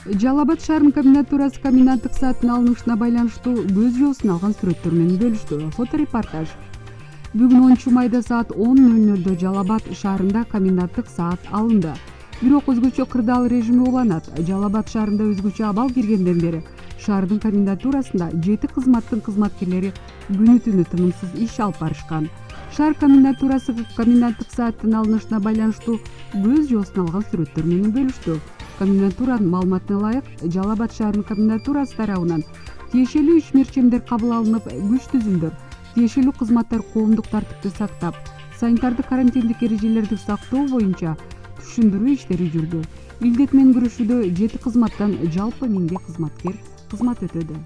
Жалал Абад шаарынын комендатурасы коменданттык сааттын алынышына байланыштуу көз жоосун алган сүрөттөр менен бөлүштү. Фоторепортаж. Бүгүн 10 майда саат 10:00 Жалал Абад шаарында коменданттык саат алынды. Бирок өзгөчө кырдаал режими уланат. Жалал Абад шаарында өзгөчө абал киргенден бери шаардын комендатурасында 7 кызматтын кызматкерлери күнү түнү тынымсыз иш алып барышкан. Шаар комендатурасы коменданттык сааттын алынышына байланыштуу көз жоосун алган сүрөттөр менен бөлүштү. Комендатуранын маалыматына ылайык, Жалал Абад шаарынын комендатурасы тарабынан тиешелүү ишмерчемдер кабыл алынып, күч түзүмдөр, тиешелүү кызматтар коомдук тартипти сактап, санитардык карантиндик эрежелерди сактоо боюнча түшүндүрүү иштери жүрдү. Илдет менен күрөшүүдө 7 кызматтан жалпы 1000 кызматкер кызмат өтөдү.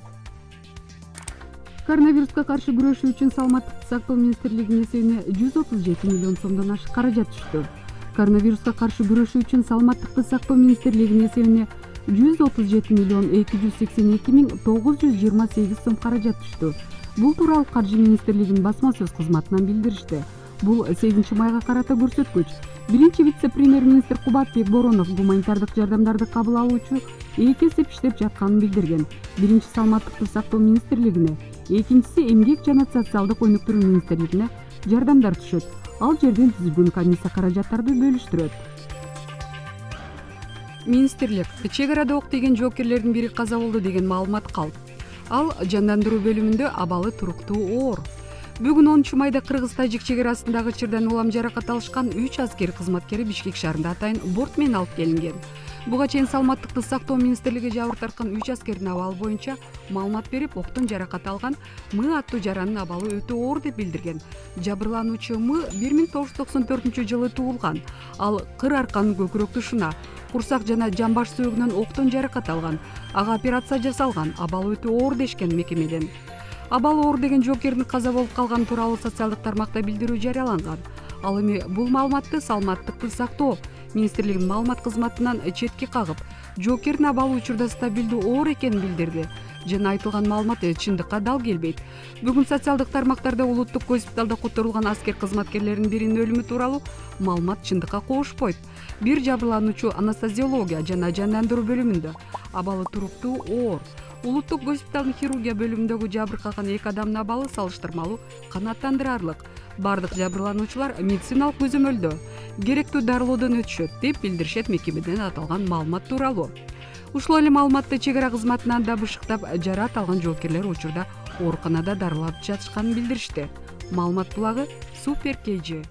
Коронавируска каршы күрөшүү үчүн Саламаттыкты сактоо министрлигинин эсебине 137 миллион сомдон ашык каражат түштү. Коронавируска каршы күрөшүү үчүн Саламаттыкты сактоо министрлигинин эсебине 137 миллион 282 миң 928 сом каражат түштү. Бул тууралуу Каржы министрлигинин басма сөз кызматынан билдиришти. Бул 8 майга карата көрсөткүч. Биринчи вице-премьер-министр Кубатбек Боронов гуманитардык жардамдарды кабыл алуучу эсеп иштеп жатканын билдирген. Биринчи Саламаттыкты сактоо министрлигине, экинчиси Эмгек жана социалдык өнүктүрүү министрлигине жардамдар түшөт. Ал жерден түзүлгөн комиссия каражаттарды бөлүштүрөт. Министрлик чек арада ок тийген жоокерлердин бири каза болду деген маалымат калп. Ал жандандыруу бөлүмүндө абалы туруктуу оор. Бүгүн 10 майда Кыргыз-Тажик чек арасындагы чырдан улам жаракат алышкан 3 аскер кызматкери Бишкек шаарында атайын борт менен алып келинген. Буга чейин Саламаттыкты сактоо министрлиги жабыр тарткан 3 аскердин абалы боюнча маалымат берип, октон жаракат алган М аттуу жаранын абалы өтө оор деп билдирген. Жабырлануучу М 1994 жылы туулган. Ал кыр арканын көкүрөк тушуна, курсак жана жамбаш сөөгүнөн октон жаракат алган. Ага операция жасалган. Абалы өтө оор дешкен мекемеден. Абалы оор деген жоокердин каза болуп калганы тууралуу социалдык тармакта билдирүү жарыяланган. Ал эми бул маалыматты Саламаттыкты сактоо министрлигинин маалымат кызматынан четке кагып, жоокердин абалы учурда стабилдүү оор экенин билдирди. Жана айтылган маалымат чындыкка дал келбейт. Бүгүн социалдык тармактарда улуттук госпиталда которулган аскер кызматкерлеринин биринин өлүмү тууралуу маалымат чындыкка коошпойт. Бир жабырлануучу анестезиология жана жандандыруу бөлүмүндө абалы туруктуу оор. Улуттук госпиталдын хирургия бөлүмүндөгү жабыркаган 2 адамдын абалы салыштырмалуу канааттандырарлык. Бардык жабырлануучулар медициналык көзөмөлдө керектүү дарылоодон өтүшөт деп билдиришет мекемеден аталган маалымат тууралуу. Ушул эле маалыматты чек ара кызматынан да бышыктап, жараат алган жоокерлер учурда ооруканада дарыланып жатышканын билдиришти. Маалымат булагы Супер KG.